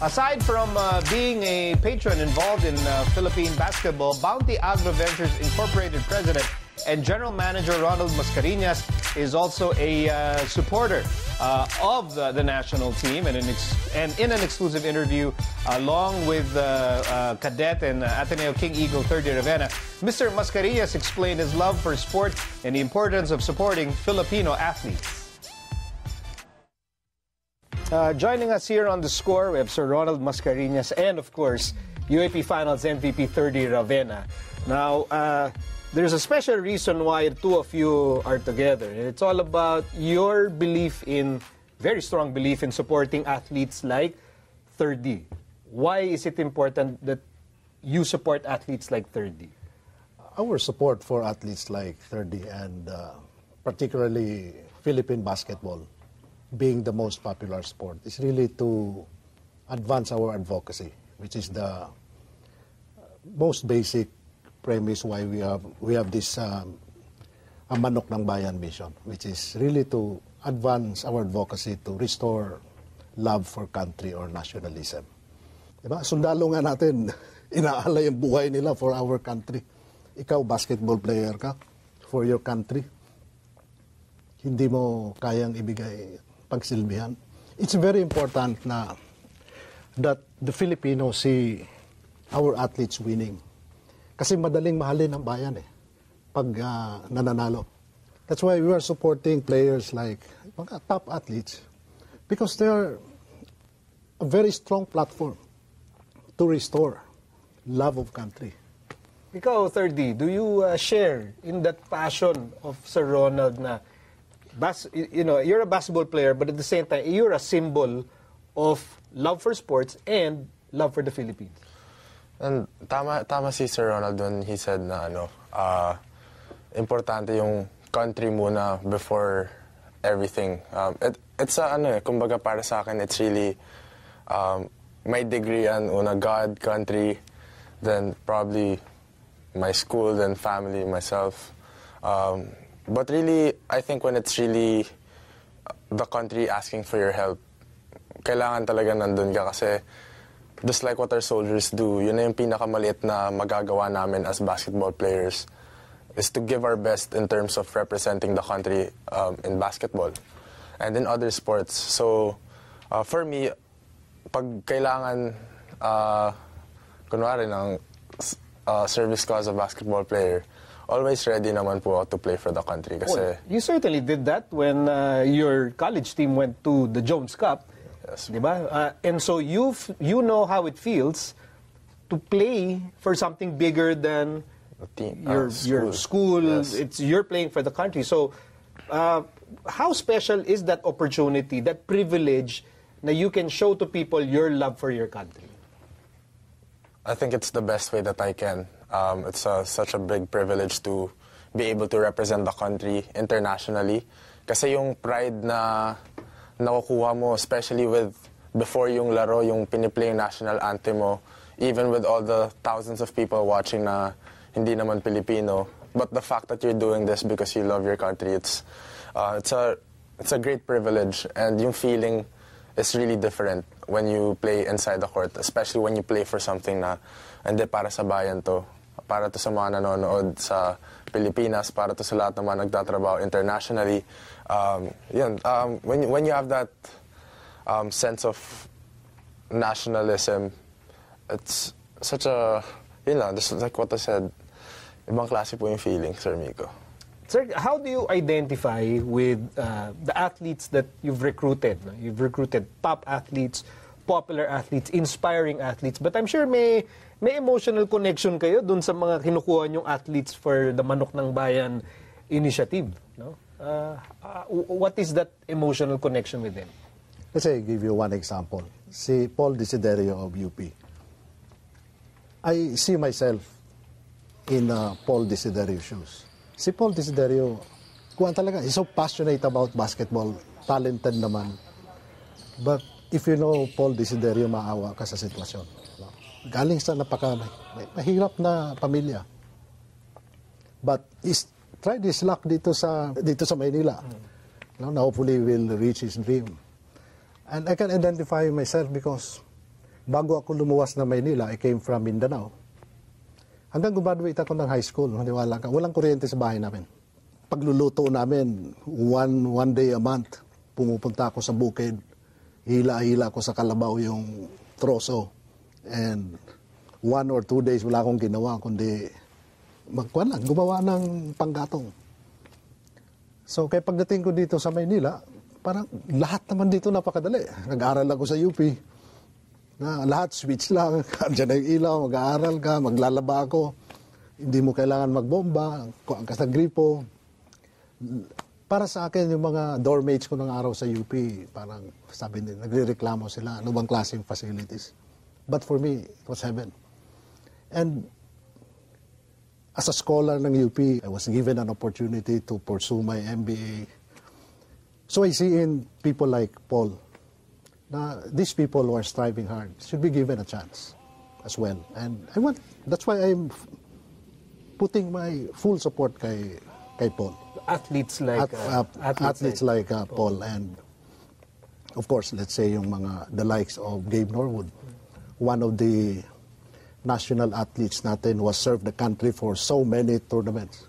Aside from being a patron involved in Philippine basketball, Bounty Agro Ventures Incorporated President and General Manager Ronald Mascariñas is also a supporter of the national team. And in an exclusive interview, along with Cadet and Ateneo King Eagle Thirdy Ravena, Mr. Mascariñas explained his love for sport and the importance of supporting Filipino athletes. Joining us here on The Score, we have Sir Ronald Mascariñas and, of course, UAP Finals MVP Thirdy Ravena. Now, there's a special reason why the two of you are together. It's all about your belief in, very strong belief in supporting athletes like Thirdy. Why is it important that you support athletes like Thirdy? Our support for athletes like Thirdy and particularly Philippine basketball being the most popular sport is really to advance our advocacy, which is the most basic premise why we have this Manok ng Bayan mission, which is really to advance our advocacy to restore love for country or nationalism. Diba? Sundalo nga natin, inaalay ang buhay nila for our country. Ikaw, basketball player ka for your country. Hindi mo kayang ibigay pagsilbihan. It's very important na that the Filipinos see our athletes winning. Kasi madaling mahalin ang bayan pag nananalo. That's why we are supporting players like mga top athletes because they are a very strong platform to restore love of country. Ikaw, Thirdy, do you share in that passion of Sir Ronald na you're a basketball player, but at the same time, you're a symbol of love for sports and love for the Philippines? And tama si Sir Ronald when he said na importante yung country muna before everything. It's kumbaga para sa akin, it's really my degree and una God, country, then probably my school, then family, myself. But really, I think when it's really the country asking for your help, kailangan talaga nandun ka kasi just like what our soldiers do, yun na yung pinakamaliit na magagawa namin as basketball players is to give our best in terms of representing the country in basketball and in other sports. So, for me, pag kailangan, kunwari ng service ko as a basketball player, always ready naman po ako to play for the country. Kasi well, you certainly did that when your college team went to the Jones Cup. Yes. Diba? And so you know how it feels to play for something bigger than your school. Yes. You're playing for the country. So how special is that opportunity, that privilege na you can show to people your love for your country? I think it's the best way that I can. It's such a big privilege to be able to represent the country internationally. Kasi yung pride na nakukuha mo, especially with before yung laro, yung piniplay yung national anthem mo, even with all the thousands of people watching na hindi naman Filipino, but the fact that you're doing this because you love your country, it's a great privilege, and yung feeling is really different when you play inside the court, especially when you play for something na hindi para sa bayan to, para to sa mga nanonood sa Pilipinas, para to sa lahat ng mga nagtatrabaho internationally. When you have that sense of nationalism, it's such a, just like what I said, ibang klase po yung feeling, Sir Miko. Sir, how do you identify with the athletes that you've recruited? No? You've recruited top athletes, popular athletes, inspiring athletes, but I'm sure may emotional connection kayo dun sa mga kinukuha nyong athletes for the Manok ng Bayan initiative. No? What is that emotional connection with them? Let's say, give you one example. Si Paul Desiderio of UP. I see myself in Paul Desiderio's shoes. Si Paul Desiderio, talaga, he's so passionate about basketball, talented naman. But if you know Paul Desiderio, maawa ka sa sitwasyon. No? Galing sa mahirap na pamilya. But he's tried his luck dito sa Maynila. No, hopefully will reach his dream. And I can identify myself because bago ako lumuwas na Maynila, I came from Mindanao. Hanggang graduate ako ng high school, maniwala ka, walang kuryente sa bahay namin. Pagluluto namin, one day a month, pumupunta ako sa bukid, hila-hila ko sa kalabaw yung troso. And 1 or 2 days wala akong ginawa, kundi gumawa ng panggatong. So kaya pagdating ko dito sa Maynila, parang lahat naman dito napakadali. Nag-aaral ako sa UP. Lahat switch lang, andyan na yung ilaw, mag-aaral ka, maglalaba ako. Hindi mo kailangan magbomba, kuhaan ka sa gripo. Para sa akin, yung mga dorm mates ko ng araw sa UP, parang sabi nila, nagre-reklamo sila, ano bang klaseng facilities. But for me, it was heaven. And as a scholar ng UP, I was given an opportunity to pursue my MBA. So I see in people like Paul, na these people who are striving hard should be given a chance as well. And that's why I'm putting my full support kay Paul. Athletes like Paul, and of course, let's say the likes of Gabe Norwood, one of the national athletes natin who has served the country for so many tournaments.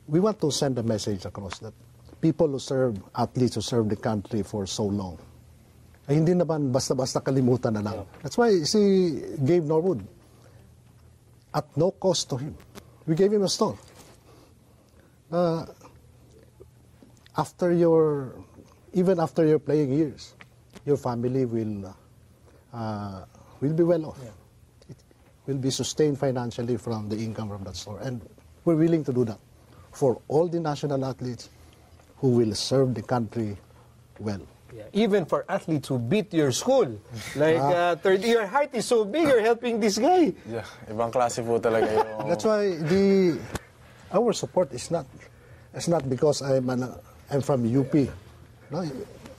We want to send a message across that people athletes who serve the country for so long, ay hindi naman basta-basta kalimutan na lang. That's why si Gabe Norwood, at no cost to him, we gave him a stall. Even after your playing years, your family will be well off. It will be sustained financially from the income from that store. And we're willing to do that for all the national athletes who will serve the country well. Yeah. Even for athletes who beat your school. Like, Thirdy, your heart is so big, you're helping this guy. Yeah, ibang klase po talaga yung... That's why our support is not because I'm from UP. No,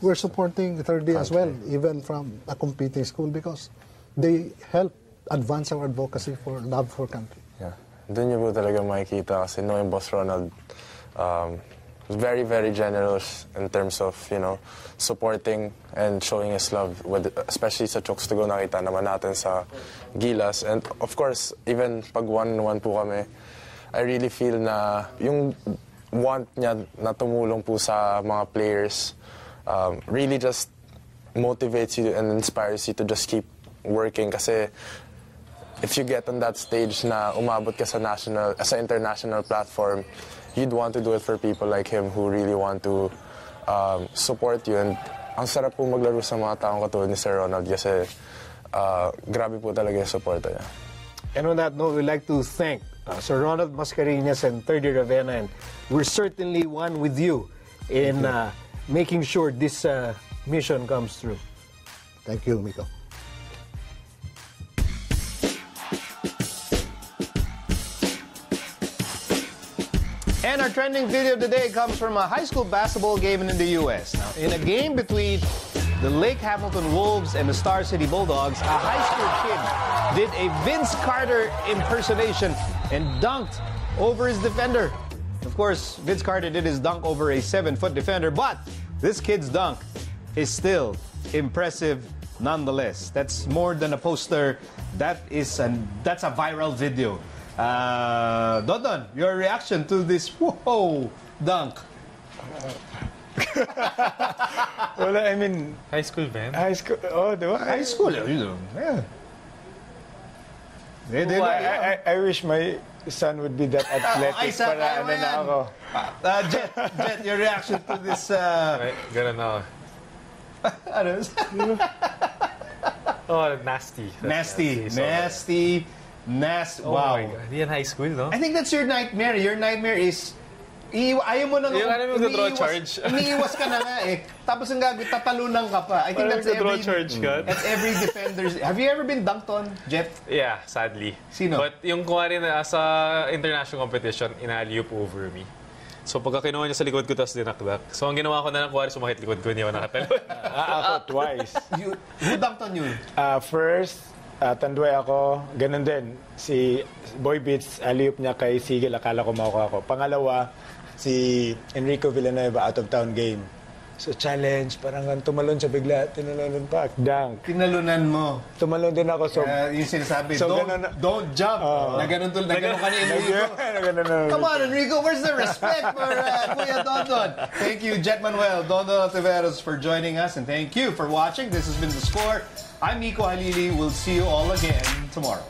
we're supporting Thirdy as well, even from a competing school, because they help advance our advocacy for love for country. Yeah, doon niyo po talaga makikita kasi knowing Boss Ronald, very, very generous in terms of, supporting and showing his love, especially sa Chooks-To-Go, nakita naman natin sa Gilas. And of course, even pag one-on-one po kami, I really feel na yung want niya na tumulong po sa mga players really just motivates you and inspires you to just keep working. Kasi if you get on that stage na umabot ka sa international platform, you'd want to do it for people like him who really want to support you. And ang sarap po maglaro sa mga taong katulad ni Sir Ronald kasi grabe po talaga yung support niya. And on that note, we'd like to thank Sir Ronald Mascariñas and Thirdy Ravena, and we're certainly one with you in making sure this mission comes through. Thank you, Miko. And our trending video of the day comes from a high school basketball game in the U.S. Now, in a game between the Lake Hamilton Wolves and the Star City Bulldogs, a high school kid did a Vince Carter impersonation and dunked over his defender. Of course, Vince Carter did his dunk over a 7-foot defender, but this kid's dunk is still impressive nonetheless. That's more than a poster. That's a viral video. Dodon, your reaction to this whoa dunk? Well, I mean, high school, man. High school. Oh, diba? High school, yeah. I wish my son would be that athletic para ano na ako. Jet, your reaction to this? Ganun ako. Ano? Oh, nasty. Nasty. Oh wow. my God. Yan high school, no? I think that's your nightmare. Your nightmare is ayaw mo nang draw charge. Umiiwas ka na nga eh. Tapos ang gagawin, tatalunan ka pa. I think that's every defender's. Have you ever been dunked on, Jet? Yeah, sadly. Sino? But yung kuwari na sa international competition, ina-alley-oop over me. So pagka kinuha niya sa likod ko, tapos dinakdak. So ang ginawa ko na lang, kuwari sumakit likod ko, hindi ako nakatalon. Ako twice. Who dunked on you? First, tanduay ako, ganun din. Si Boy Beats, alley-oop niya kay Sigel, akala ko makuha ako. Pangalawa, si Enrico Villanueva, out of town game. So challenge, parang tumalon siya bigla, tinalon pa, dunk. Tinalunan mo. Tumalon din ako, so... Yung sinasabi, So, don't jump. Na ganun ka ni Enrico. Come on, Enrico, where's the respect for Kuya Dondon? Thank you, Jet Manuel, Dondon Tiveros, for joining us, and thank you for watching. This has been The Score. I'm Miko Halili. We'll see you all again tomorrow.